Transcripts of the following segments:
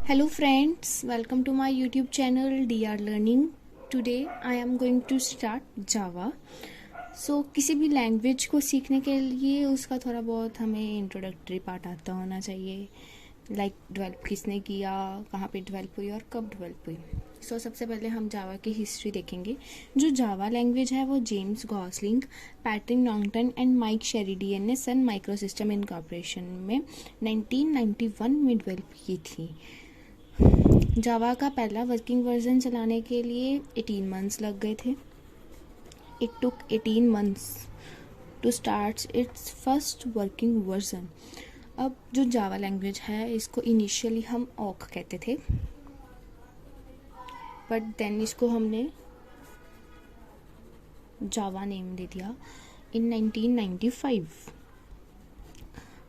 Hello friends, welcome to my YouTube channel DR Learning. Today I am going to start Java. किसी भी language को सीखने के लिए उसका थोड़ा बहुत हमें इंट्रोडक्टरी पार्ट आता होना चाहिए, लाइक डेवलप किसने किया, कहाँ पे डेवलप हुई और कब डेवलप हुई। सबसे पहले हम जावा की हिस्ट्री देखेंगे। जो जावा लैंग्वेज है वो James Gosling, Patrick Naughton and Mike Sheridan ने सन माइक्रोसिस्टम इनकॉर्पोरेशन में 1991 में डेवलप की थी। जावा का पहला वर्किंग वर्जन चलाने के लिए 18 मंथ्स लग गए थे। It took 18 months to start its first working version. अब जो जावा लैंग्वेज है इसको इनिशियली हम ऑक कहते थे, बट देन इसको हमने जावा नेम दे दिया इन 1995।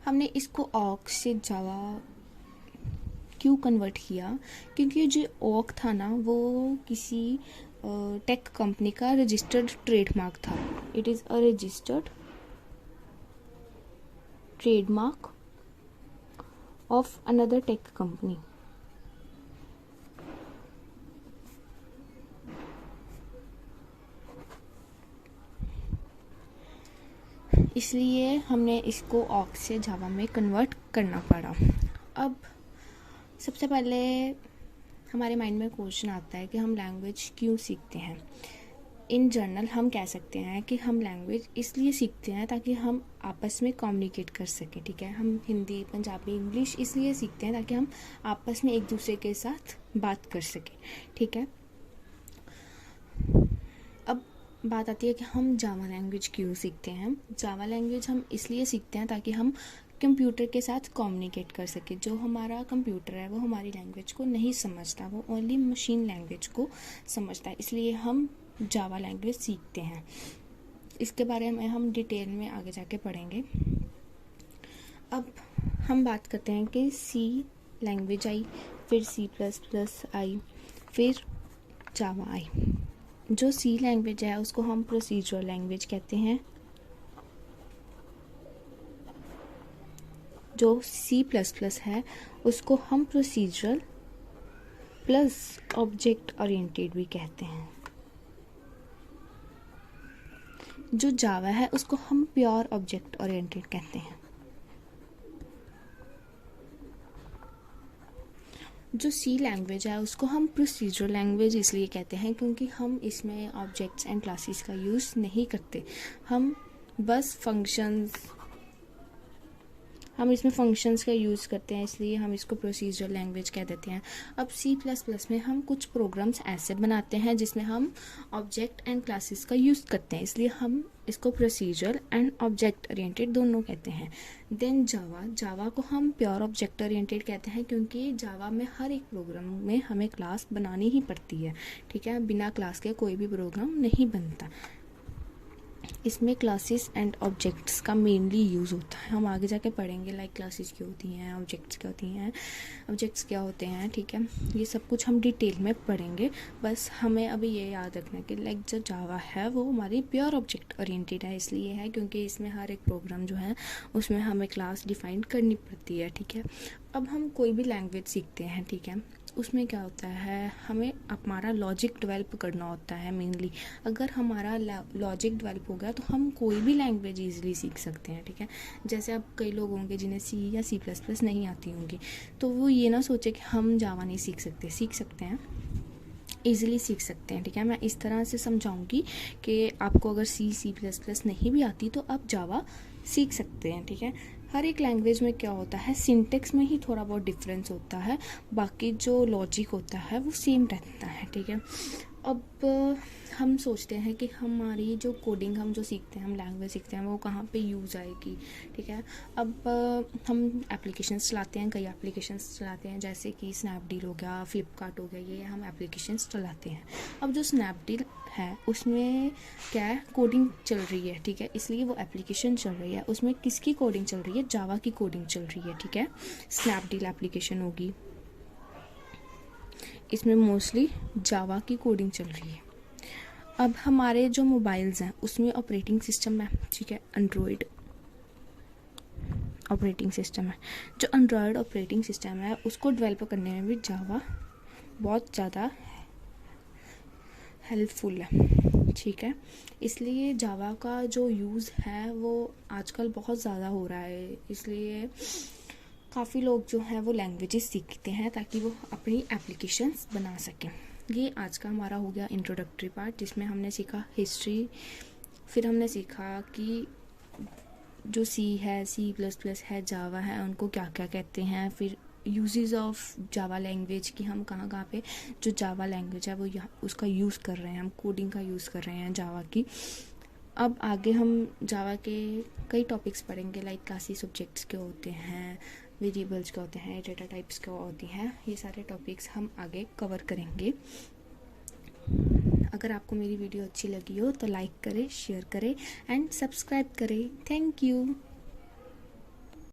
हमने इसको ऑक से जावा क्यों कन्वर्ट किया? क्योंकि जो ऑक था ना वो किसी टेक कंपनी का रजिस्टर्ड ट्रेडमार्क था। It is a registered trademark of another tech company. इसलिए हमने इसको ऑक से जावा में कन्वर्ट करना पड़ा। अब सबसे पहले हमारे माइंड में क्वेश्चन आता है कि हम लैंग्वेज क्यों सीखते हैं। इन जनरल हम कह सकते हैं कि हम लैंग्वेज इसलिए सीखते हैं ताकि हम आपस में कम्युनिकेट कर सकें। ठीक है, हम हिंदी, पंजाबी, इंग्लिश इसलिए सीखते हैं ताकि हम आपस में एक दूसरे के साथ बात कर सकें। ठीक है, अब बात आती है कि हम जावा लैंग्वेज क्यों सीखते हैं। जावा लैंग्वेज हम इसलिए सीखते हैं ताकि हम कंप्यूटर के साथ कम्युनिकेट कर सके। जो हमारा कंप्यूटर है वो हमारी लैंग्वेज को नहीं समझता, वो ओनली मशीन लैंग्वेज को समझता है। इसलिए हम जावा लैंग्वेज सीखते हैं। इसके बारे में हम डिटेल में आगे जाके पढ़ेंगे। अब हम बात करते हैं कि सी लैंग्वेज आई, फिर C++ आई, फिर जावा आई। जो सी लैंग्वेज है उसको हम प्रोसीजरल लैंग्वेज कहते हैं। जो C++ है उसको हम प्रोसीजरल प्लस ऑब्जेक्ट ओरिएंटेड भी कहते हैं। जो जावा है उसको हम प्योर ऑब्जेक्ट ओरिएंटेड कहते हैं। जो सी लैंग्वेज है उसको हम प्रोसीजरल लैंग्वेज इसलिए कहते हैं क्योंकि हम इसमें ऑब्जेक्ट्स एंड क्लासेस का यूज़ नहीं करते। हम इसमें फंक्शंस का यूज़ करते हैं, इसलिए हम इसको प्रोसीजरल लैंग्वेज कह देते हैं। अब C++ में हम कुछ प्रोग्राम्स ऐसे बनाते हैं जिसमें हम ऑब्जेक्ट एंड क्लासेस का यूज़ करते हैं, इसलिए हम इसको प्रोसीजरल एंड ऑब्जेक्ट ओरिएंटेड दोनों कहते हैं। देन जावा को हम प्योर ऑब्जेक्ट ओरिएंटेड कहते हैं क्योंकि जावा में हर एक प्रोग्राम में हमें क्लास बनानी ही पड़ती है। ठीक है, बिना क्लास के कोई भी प्रोग्राम नहीं बनता। इसमें क्लासेस एंड ऑब्जेक्ट्स का मेनली यूज़ होता है। हम आगे जाके पढ़ेंगे लाइक क्लासेस क्या होती हैं, ऑब्जेक्ट्स क्या होती हैं, ऑब्जेक्ट्स क्या होते हैं। ठीक है, ये सब कुछ हम डिटेल में पढ़ेंगे। बस हमें अभी ये याद रखना है कि लाइक जो जावा है वो हमारी प्योर ऑब्जेक्ट ओरिएंटेड है, इसलिए है क्योंकि इसमें हर एक प्रोग्राम जो है उसमें हमें क्लास डिफाइन करनी पड़ती है। ठीक है, अब हम कोई भी लैंग्वेज सीखते हैं, ठीक है, उसमें क्या होता है, हमें हमारा लॉजिक डेवलप करना होता है मेनली। अगर हमारा लॉजिक डेवलप हो गया तो हम कोई भी लैंग्वेज ईजिली सीख सकते हैं। ठीक है, जैसे अब कई लोग होंगे जिन्हें C या C++ नहीं आती होंगी, तो वो ये ना सोचे कि हम जावा नहीं सीख सकते हैं, ईज़िली सीख सकते हैं। ठीक है, मैं इस तरह से समझाऊंगी कि आपको अगर C++ नहीं भी आती तो आप जावा सीख सकते हैं। ठीक है, हर एक लैंग्वेज में क्या होता है, सिंटेक्स में ही थोड़ा बहुत डिफरेंस होता है, बाकी जो लॉजिक होता है वो सेम रहता है। ठीक है, अब हम सोचते हैं कि हमारी जो कोडिंग हम जो सीखते हैं, हम लैंग्वेज सीखते हैं, वो कहाँ पे यूज़ आएगी। ठीक है, अब हम एप्लीकेशंस चलाते हैं, कई एप्लीकेशंस चलाते हैं जैसे कि स्नैपडील हो गया, फ्लिपकार्ट हो गया, ये हम एप्लीकेशंस चलाते हैं। अब जो स्नैपडील है उसमें क्या है, कोडिंग चल रही है। ठीक है, इसलिए वो एप्लीकेशन चल रही है, उसमें किसकी कोडिंग चल रही है, जावा की कोडिंग चल रही है। ठीक है, स्नैपडील एप्लीकेशन होगी, इसमें मोस्टली जावा की कोडिंग चल रही है। अब हमारे जो मोबाइल्स हैं उसमें ऑपरेटिंग सिस्टम है, ठीक है, एंड्रॉयड। ऑपरेटिंग सिस्टम है। जो एंड्रॉयड ऑपरेटिंग सिस्टम है उसको डेवलप करने में भी जावा बहुत ज़्यादा हेल्पफुल है, ठीक है। इसलिए जावा का जो यूज़ है वो आजकल बहुत ज़्यादा हो रहा है, इसलिए काफ़ी लोग जो हैं वो लैंग्वेजेस सीखते हैं ताकि वो अपनी एप्लीकेशंस बना सकें। ये आज का हमारा हो गया इंट्रोडक्टरी पार्ट, जिसमें हमने सीखा हिस्ट्री, फिर हमने सीखा कि जो सी है, C++ है, जावा है, उनको क्या क्या कहते हैं, फिर यूजेस ऑफ जावा लैंग्वेज कि हम कहाँ कहाँ पे जो जावा लैंग्वेज है वो यहाँ उसका यूज़ कर रहे हैं, हम कोडिंग का यूज़ कर रहे हैं जावा की। अब आगे हम जावा के कई टॉपिक्स पढ़ेंगे, लाइक क्लासेस ऑब्जेक्ट्स के होते हैं, वेरिएबल्स के होते हैं, डेटा टाइप्स के होती हैं, ये सारे टॉपिक्स हम आगे कवर करेंगे। अगर आपको मेरी वीडियो अच्छी लगी हो तो लाइक करें, शेयर करें एंड सब्सक्राइब करें। Thank you.